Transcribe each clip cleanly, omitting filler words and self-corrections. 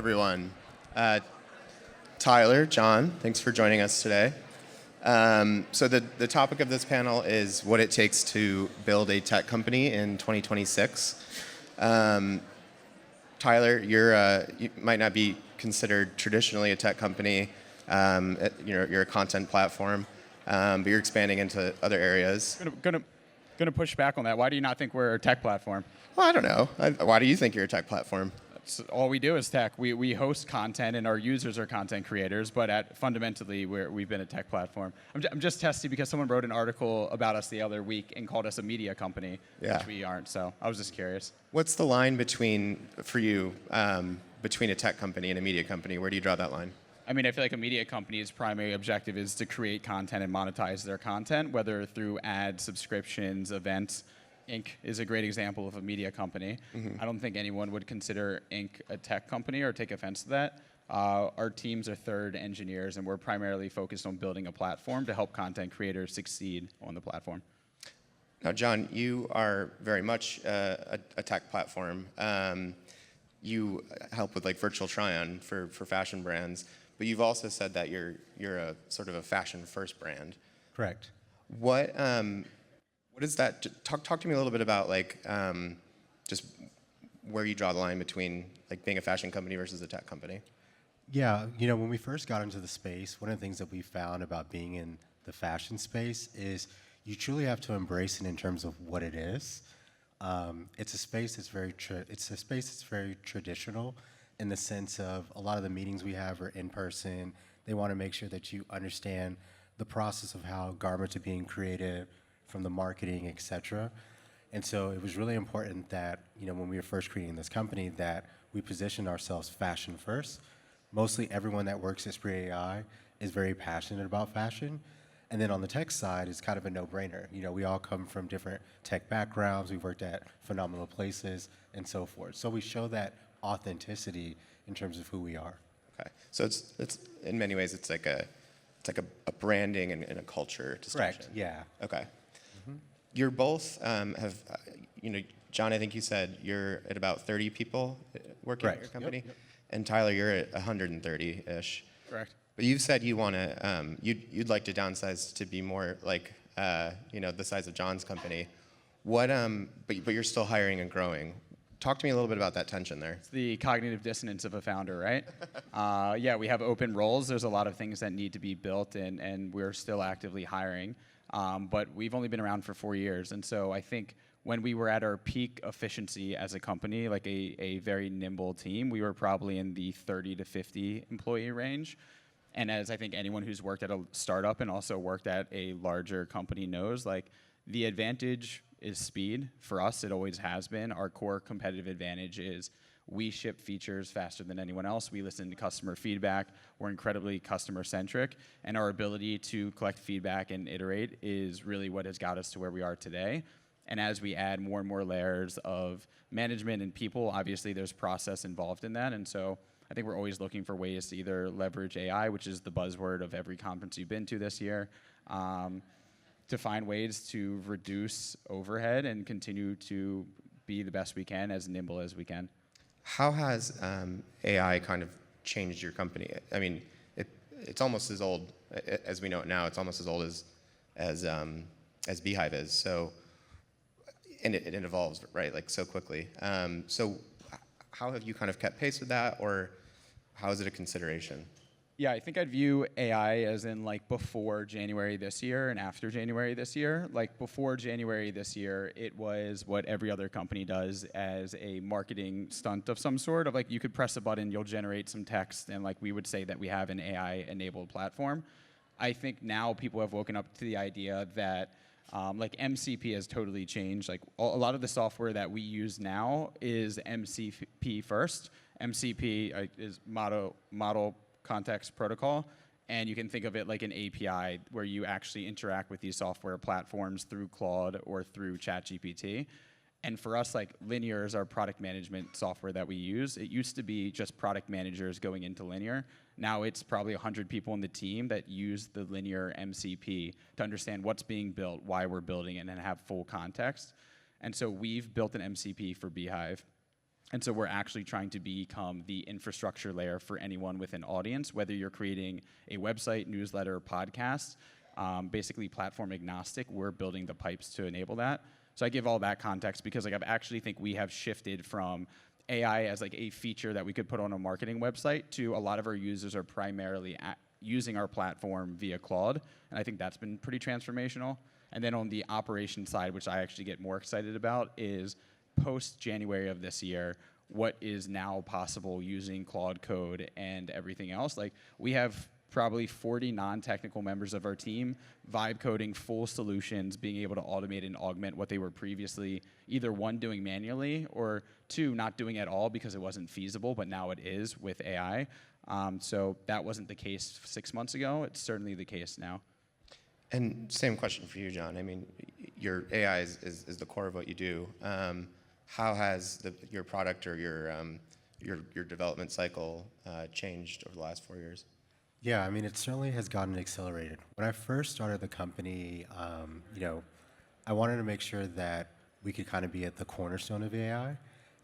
everyone. Tyler, John, thanks for joining us today. So the topic of this panel is what it takes to build a tech company in 2026. Tyler, you might not be considered traditionally a tech company. You're a content platform, but you're expanding into other areas. Gonna push back on that. Why do you not think we're a tech platform? Well, I don't know. Why do you think you're a tech platform? That's all we do is tech. We host content, and our users are content creators. But fundamentally, we've been a tech platform. I'm just testy because someone wrote an article about us the other week and called us a media company, which we aren't. So I was just curious. What's the line between a tech company and a media company? Where do you draw that line? I mean, I feel like a media company's primary objective is to create content and monetize their content, whether through ads, subscriptions, events. Inc. is a great example of a media company. I don't think anyone would consider Inc. a tech company or take offense to that. Our teams are third engineers, and we're primarily focused on building a platform to help content creators succeed on the platform. Now, John, you are very much a tech platform. You help with like virtual try-on for fashion brands, but you've also said that you're a sort of a fashion-first brand. Correct. What is that? Talk to me a little bit about like just where you draw the line between like being a fashion company versus a tech company. Yeah, when we first got into the space, one of the things that we found about being in the fashion space is you truly have to embrace it in terms of what it is. It's a space that's very traditional in the sense of a lot of the meetings we have are in person. They want to make sure that you understand the process of how garments are being created, from the marketing, et cetera. And so it was really important that, when we were first creating this company, that we positioned ourselves fashion first. Mostly everyone that works at SpreeAI is very passionate about fashion. And then on the tech side, it's kind of a no-brainer. We all come from different tech backgrounds. We've worked at phenomenal places and so forth. So we show that authenticity in terms of who we are. Okay, so it's in many ways it's like a branding and a culture distinction. Correct. Yeah. Okay. You're both John, I think you said you're at about 30 people working at your company, Yep. and Tyler, you're at 130-ish. Correct. But you've said you want to you'd like to downsize to be more like the size of John's company. What but you're still hiring and growing. Talk to me a little bit about that tension there. It's the cognitive dissonance of a founder, right? Yeah, we have open roles. There's a lot of things that need to be built, and we're still actively hiring. But we've only been around for 4 years, and so I think when we were at our peak efficiency as a company, like a very nimble team, we were probably in the 30 to 50 employee range. And as I think anyone who's worked at a startup and also worked at a larger company knows, like the advantage is speed. For us, it always has been. Our core competitive advantage is we ship features faster than anyone else. We listen to customer feedback. We're incredibly customer-centric, and our ability to collect feedback and iterate is really what has got us to where we are today. And as we add more and more layers of management and people, obviously there's process involved in that. And so I think we're always looking for ways to either leverage AI, which is the buzzword of every conference you've been to this year, to find ways to reduce overhead and continue to be the best we can, as nimble as we can. How has AI kind of changed your company? I mean, it's almost as old as we know it now. It's almost as old as Beehiiv is. So, and it evolves, right, like so quickly. So, how have you kind of kept pace with that, or how is it a consideration? Yeah, I think I'd view AI as in like before January this year and after January this year. Like before January this year, it was what every other company does as a marketing stunt of some sort of like you could press a button, you'll generate some text, and like we would say that we have an AI-enabled platform. I think now people have woken up to the idea that like MCP has totally changed. Like a lot of the software that we use now is MCP first. MCP is model context protocol, and you can think of it like an API where you actually interact with these software platforms through Claude or through ChatGPT. And for us, like Linear is our product management software that we use. It used to be just product managers going into Linear. Now it's probably 100 people in the team that use the Linear MCP to understand what's being built, why we're building it, and have full context. And so we've built an MCP for Beehiiv. And so we're actually trying to become the infrastructure layer for anyone with an audience, whether you're creating a website, newsletter, podcast, basically platform agnostic. We're building the pipes to enable that. So I give all that context because like I actually think we have shifted from AI as like a feature that we could put on a marketing website to a lot of our users are primarily using our platform via Claude. And I think that's been pretty transformational. And then on the operation side, which I actually get more excited about, is post-January of this year, what is now possible using Claude Code and everything else. Like we have probably 40 non-technical members of our team vibe coding full solutions, being able to automate and augment what they were previously either one, doing manually, or two, not doing at all because it wasn't feasible, but now it is with AI. So that wasn't the case 6 months ago. It's certainly the case now. And same question for you, John. I mean, your AI is the core of what you do. How has your product or your development cycle changed over the last 4 years? Yeah, I mean, it certainly has gotten accelerated. When I first started the company, I wanted to make sure that we could kind of be at the cornerstone of AI.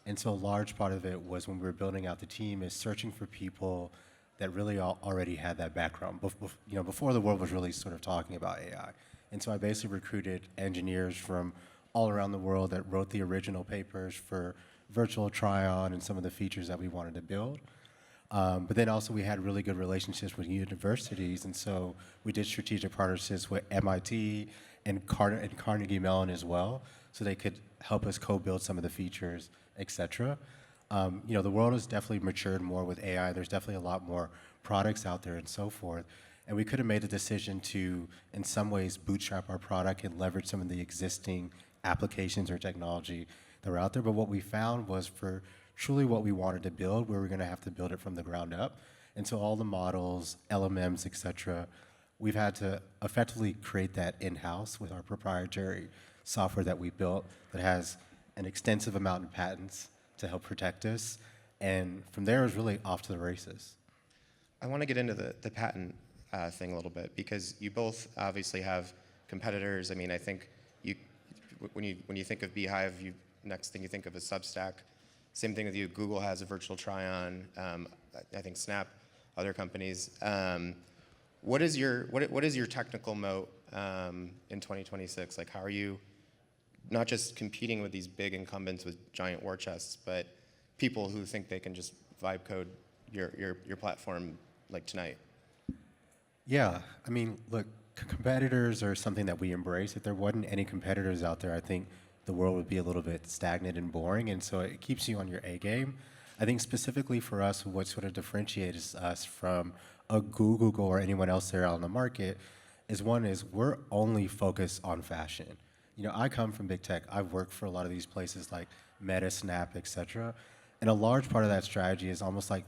And so a large part of it was when we were building out the team is searching for people that really already had that background, before the world was really sort of talking about AI. And so I basically recruited engineers from all around the world that wrote the original papers for virtual try-on and some of the features that we wanted to build. But then also we had really good relationships with universities, and so we did strategic partnerships with MIT and Carnegie Mellon as well, so they could help us co-build some of the features, et cetera. The world has definitely matured more with AI. There's definitely a lot more products out there and so forth. And we could have made the decision to, in some ways, bootstrap our product and leverage some of the existing applications or technology that were out there. But what we found was for truly what we wanted to build, we were going to have to build it from the ground up. And so all the models, LMMs, et cetera, we've had to effectively create that in-house with our proprietary software that we built that has an extensive amount of patents to help protect us. And from there, it was really off to the races. I want to get into the patent thing a little bit because you both obviously have competitors. I mean, I think when you think of Beehiiv, next thing you think of is Substack. Same thing with you. Google has a virtual try-on. I think Snap, other companies. What is your technical moat in 2026? Like, how are you not just competing with these big incumbents with giant war chests, but people who think they can just vibe code your platform like tonight? Yeah, I mean, look, competitors are something that we embrace. If there wasn't any competitors out there, I think the world would be a little bit stagnant and boring, and so it keeps you on your A game. I think specifically for us, what sort of differentiates us from a Google or anyone else there out on the market is we're only focused on fashion. I come from big tech. I've worked for a lot of these places like Meta, Snap, et cetera, and a large part of that strategy is almost like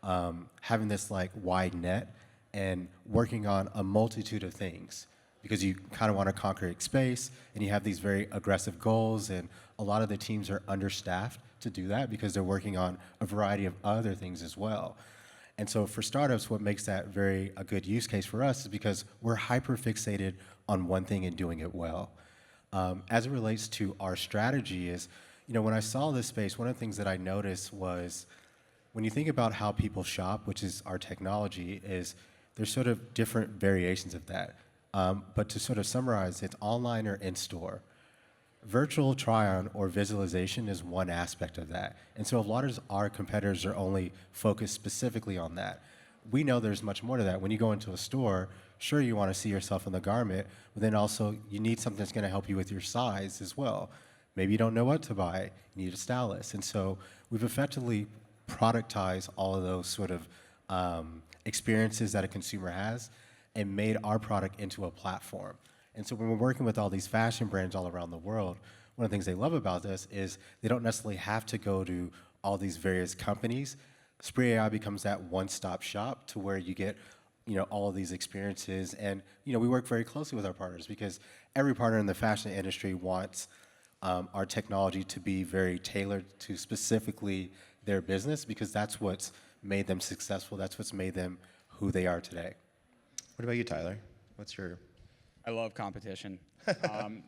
having this like wide net and working on a multitude of things because you kind of want to conquer space and you have these very aggressive goals, and a lot of the teams are understaffed to do that because they're working on a variety of other things as well. And so for startups, what makes that a good use case for us is because we're hyper fixated on one thing and doing it well. As it relates to our strategy is, when I saw this space, one of the things that I noticed was when you think about how people shop, which is our technology, is there's sort of different variations of that. But to sort of summarize, it's online or in-store. Virtual try-on or visualization is one aspect of that. And so a lot of our competitors are only focused specifically on that. We know there's much more to that. When you go into a store, sure, you want to see yourself in the garment, but then also you need something that's going to help you with your size as well. Maybe you don't know what to buy. You need a stylist. And so we've effectively productized all of those sort of experiences that a consumer has and made our product into a platform. And so when we're working with all these fashion brands all around the world, one of the things they love about this is they don't necessarily have to go to all these various companies. SpreeAI becomes that one-stop shop to where you get all of these experiences. And we work very closely with our partners because every partner in the fashion industry wants our technology to be very tailored to specifically their business because that's what's made them successful. That's what's made them who they are today. What about you, Tyler? What's your I love competition.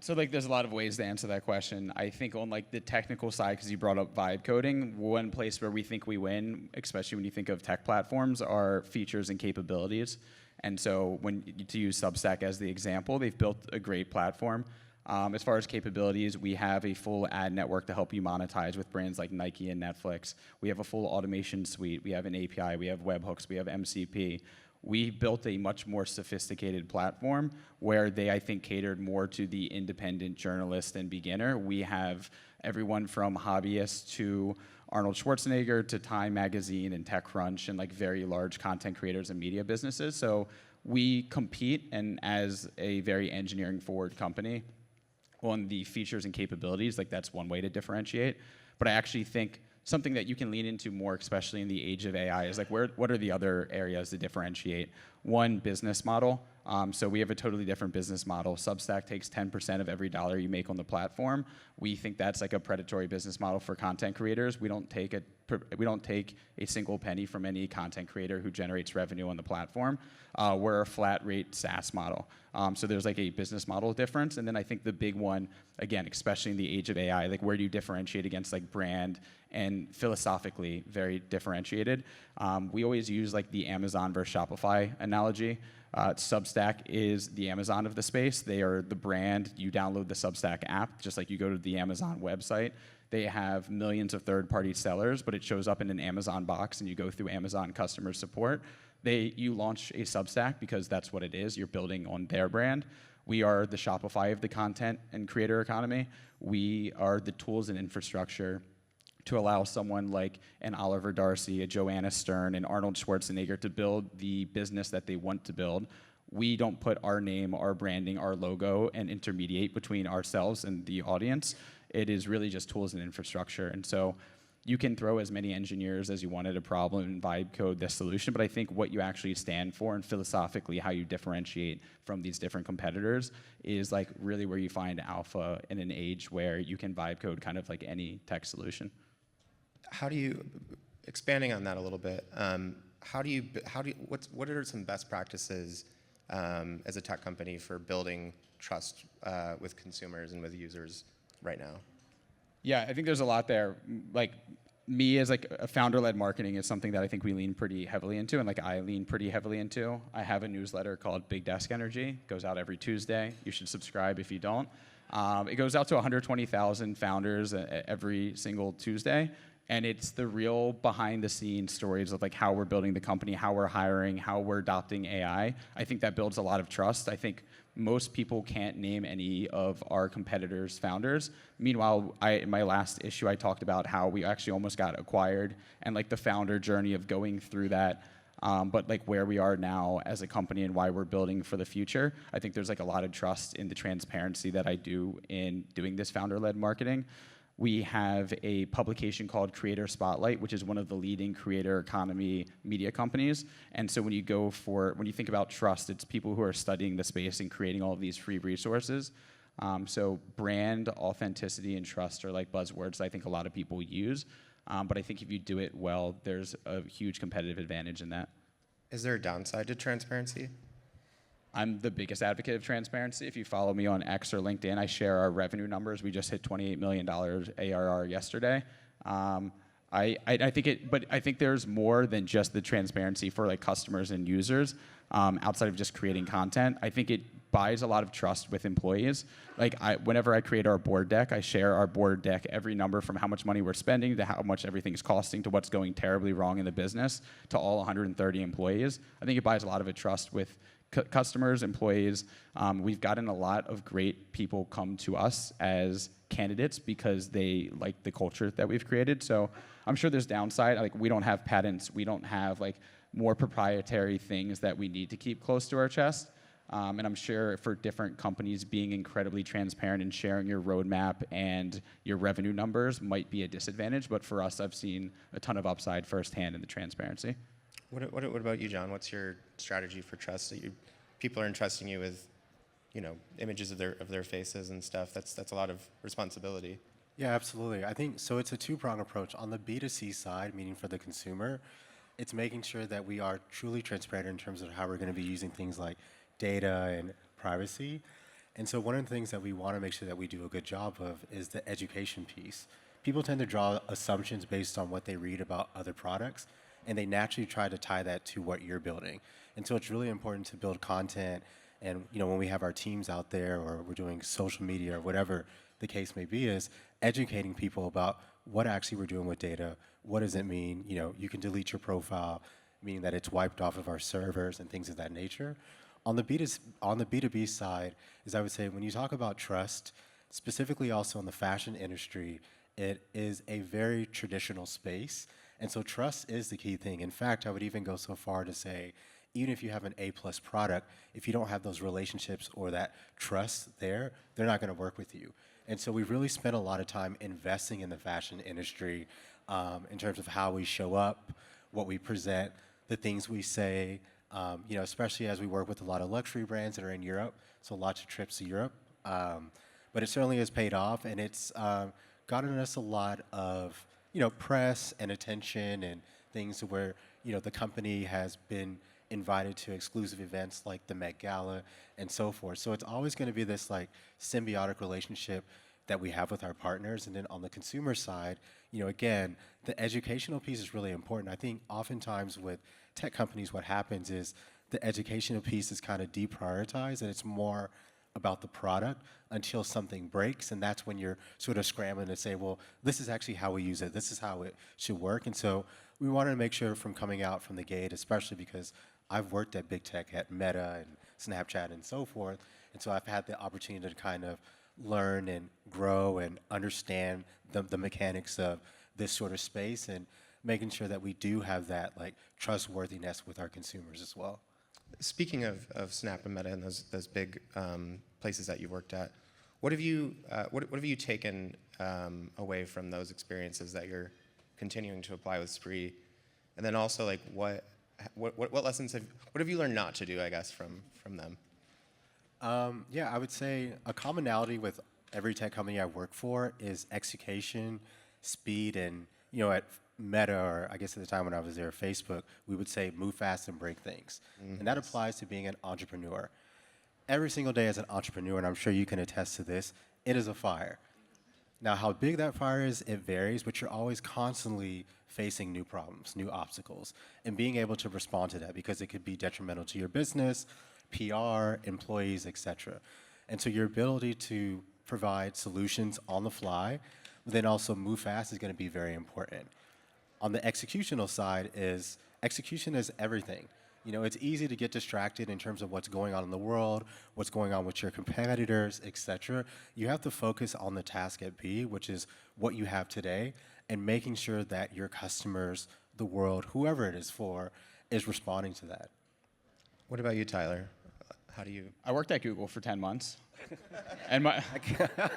So like, there's a lot of ways to answer that question. I think on like the technical side, because you brought up vibe coding, one place where we think we win, especially when you think of tech platforms, are features and capabilities. And so to use Substack as the example, they've built a great platform. As far as capabilities, we have a full ad network to help you monetize with brands like Nike and Netflix. We have a full automation suite. We have an API. We have webhooks. We have MCP. We built a much more sophisticated platform where they, I think, catered more to the independent journalist and beginner. We have everyone from hobbyists to Arnold Schwarzenegger to Time Magazine and TechCrunch and like very large content creators and media businesses. So we compete, and as a very engineering forward company, on the features and capabilities, like that's one way to differentiate. But I actually think something that you can lean into more, especially in the age of AI, is like what are the other areas to differentiate? One, business model. So we have a totally different business model. Substack takes 10% of every dollar you make on the platform. We think that's like a predatory business model for content creators. We don't take a single penny from any content creator who generates revenue on the platform. We're a flat rate SaaS model. So there's like a business model difference. And then I think the big one, again, especially in the age of AI, like where do you differentiate against like brand, and philosophically very differentiated. We always use like the Amazon versus Shopify analogy. Substack is the Amazon of the space. They are the brand. You download the Substack app, just like you go to the Amazon website. They have millions of third-party sellers, but it shows up in an Amazon box, and you go through Amazon customer support. You launch a Substack because that's what it is. You're building on their brand. We are the Shopify of the content and creator economy. We are the tools and infrastructure to allow someone like an Oliver Darcy, a Joanna Stern, and Arnold Schwarzenegger to build the business that they want to build. We don't put our name, our branding, our logo, and intermediate between ourselves and the audience. It is really just tools and infrastructure. And so you can throw as many engineers as you want at a problem and vibe code this solution, but I think what you actually stand for and philosophically how you differentiate from these different competitors is like really where you find alpha in an age where you can vibe code kind of like any tech solution. How do you, expanding on that a little bit, what are some best practices as a tech company for building trust with consumers and with users right now? Yeah, I think there's a lot there. Like me as like a founder-led marketing is something that I think we lean pretty heavily into, and like I lean pretty heavily into. I have a newsletter called Big Desk Energy. It goes out every Tuesday. You should subscribe if you don't. It goes out to 120,000 founders every single Tuesday. And it's the real behind-the-scenes stories of like how we're building the company, how we're hiring, how we're adopting AI. I think that builds a lot of trust. I think most people can't name any of our competitors' founders. Meanwhile, in my last issue, I talked about how we actually almost got acquired and like the founder journey of going through that. But like where we are now as a company and why we're building for the future, I think there's like a lot of trust in the transparency that I do in doing this founder-led marketing. We have a publication called Creator Spotlight, which is one of the leading creator economy media companies. And so when you think about trust, it's people who are studying the space and creating all of these free resources. So brand, authenticity, and trust are like buzzwords I think a lot of people use. But I think if you do it well, there's a huge competitive advantage in that. Is there a downside to transparency? I'm the biggest advocate of transparency. If you follow me on X or LinkedIn, I share our revenue numbers. We just hit $28 million ARR yesterday. I think there's more than just the transparency for like customers and users outside of just creating content. I think it buys a lot of trust with employees. Like whenever I create our board deck, I share our board deck, every number from how much money we're spending to how much everything's costing to what's going terribly wrong in the business to all 130 employees. I think it buys a lot of a trust with customers, employees. We've gotten a lot of great people come to us as candidates because they like the culture that we've created. So I'm sure there's downside. Like we don't have patents. We don't have like more proprietary things that we need to keep close to our chest. And I'm sure for different companies, being incredibly transparent and sharing your roadmap and your revenue numbers might be a disadvantage. But for us, I've seen a ton of upside firsthand in the transparency. What about you, John? What's your strategy for trust? People are entrusting you with, images of their faces and stuff. That's a lot of responsibility. Yeah, absolutely. I think so. It's a two-pronged approach. On the B2C side, meaning for the consumer, it's making sure that we are truly transparent in terms of how we're going to be using things like data and privacy. And so one of the things that we want to make sure that we do a good job of is the education piece. People tend to draw assumptions based on what they read about other products, and they naturally try to tie that to what you're building. And so it's really important to build content. And when we have our teams out there or we're doing social media or whatever the case may be, is educating people about what actually we're doing with data. What does it mean? You can delete your profile, meaning that it's wiped off of our servers and things of that nature. On the B2B side, is I would say when you talk about trust, specifically also in the fashion industry, it is a very traditional space. And so trust is the key thing. In fact, I would even go so far to say, even if you have an A+ product, if you don't have those relationships or that trust there, they're not going to work with you. And so we've really spent a lot of time investing in the fashion industry in terms of how we show up, what we present, the things we say, especially as we work with a lot of luxury brands that are in Europe, so lots of trips to Europe. But it certainly has paid off, and it's gotten us a lot of press and attention and things where the company has been invited to exclusive events like the Met Gala and so forth. So it's always going to be this like symbiotic relationship that we have with our partners. And then on the consumer side, again, the educational piece is really important. I think oftentimes with tech companies, what happens is the educational piece is kind of deprioritized, and it's more about the product until something breaks, and that's when you're sort of scrambling to say, well, this is actually how we use it. This is how it should work. And so we wanted to make sure from coming out from the gate, especially because I've worked at big tech, at Meta and Snapchat and so forth, and so I've had the opportunity to kind of learn and grow and understand the mechanics of this sort of space and making sure that we do have that like trustworthiness with our consumers as well. Speaking of Snap and Meta and those big places that you've worked at, what have you taken away from those experiences that you're continuing to apply with Spree? And then also like what lessons what have you learned not to do, I guess, from them? Yeah, I would say a commonality with every tech company I work for is execution, speed, and at Meta, or I guess at the time when I was there, Facebook, we would say move fast and break things. And that applies to being an entrepreneur. Every single day as an entrepreneur, and I'm sure you can attest to this, it is a fire. Now, how big that fire is, it varies, but you're always constantly facing new problems, new obstacles, and being able to respond to that because it could be detrimental to your business, PR, employees, etc. And so your ability to provide solutions on the fly, but then also move fast is going to be very important. On the executional side execution is everything. It's easy to get distracted in terms of what's going on in the world, what's going on with your competitors, etc. You have to focus on the task at B, which is what you have today, and making sure that your customers, the world, whoever it is for, is responding to that. What about you, Tyler? How do you? I worked at Google for 10 months. and my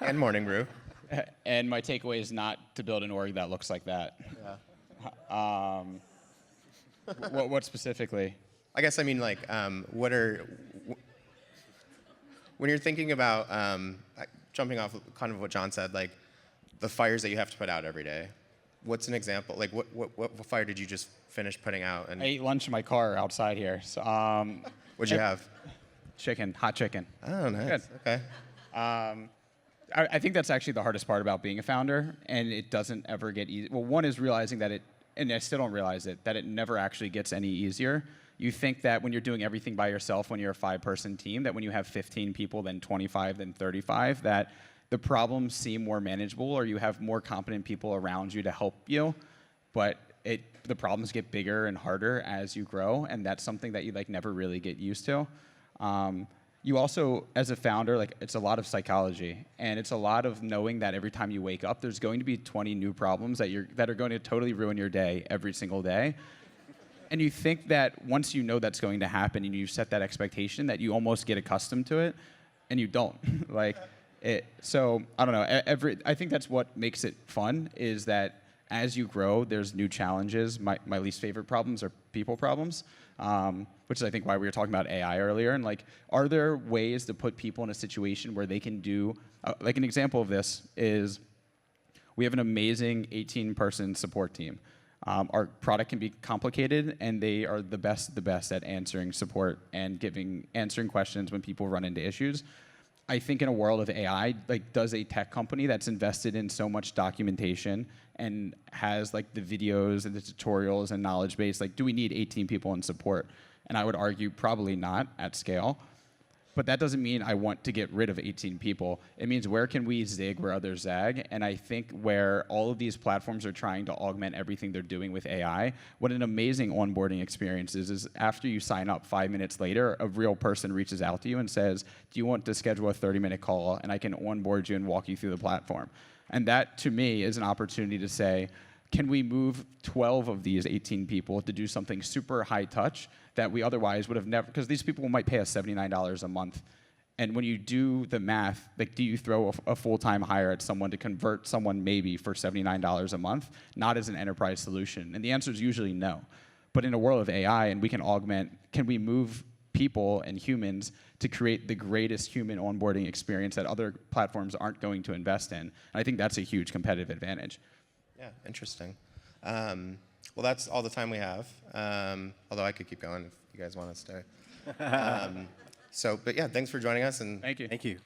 And Morning Brew. And my takeaway is not to build an org that looks like that. Yeah. What specifically? I guess I mean like when you're thinking about jumping off kind of what John said, like the fires that you have to put out every day. What's an example? Like what fire did you just finish putting out? And I ate lunch in my car outside here. So, what'd you have? Hot chicken. Oh, nice. Good. Okay. I think that's actually the hardest part about being a founder, and it doesn't ever get easy. Well, one is realizing that and I still don't realize it, that it never actually gets any easier. You think that when you're doing everything by yourself, when you're a 5-person team, that when you have 15 people, then 25, then 35, that the problems seem more manageable, or you have more competent people around you to help you, but the problems get bigger and harder as you grow, and that's something that you never really get used to. You also, as a founder, it's a lot of psychology, and it's a lot of knowing that every time you wake up, there's going to be 20 new problems that are going to totally ruin your day every single day. And you think that once you know that's going to happen and you set that expectation, that you almost get accustomed to it, and you don't. So I don't know. I think that's what makes it fun, is that as you grow, there's new challenges. My least favorite problems are people problems, which is, I think, why we were talking about AI earlier. And are there ways to put people in a situation where they can do, an example of this is we have an amazing 18-person support team. Our product can be complicated, and they are the best at answering support and answering questions when people run into issues. I think in a world of AI, like, does a tech company that's invested in so much documentation and has like the videos and the tutorials and knowledge base, like, do we need 18 people in support? And I would argue probably not at scale. But that doesn't mean I want to get rid of 18 people. It means where can we zig where others zag? And I think where all of these platforms are trying to augment everything they're doing with AI, what an amazing onboarding experience is after you sign up 5 minutes later, a real person reaches out to you and says, do you want to schedule a 30-minute call? And I can onboard you and walk you through the platform. And that, to me, is an opportunity to say, can we move 12 of these 18 people to do something super high touch that we otherwise would have never, because these people might pay us $79 a month. And when you do the math, like, do you throw a full-time hire at someone to convert someone maybe for $79 a month, not as an enterprise solution? And the answer is usually no. But in a world of AI, and we can augment, can we move people and humans to create the greatest human onboarding experience that other platforms aren't going to invest in? And I think that's a huge competitive advantage. Yeah, interesting. Well, that's all the time we have. Although I could keep going if you guys want to stay. But yeah, thanks for joining us. And Thank you. Thank you.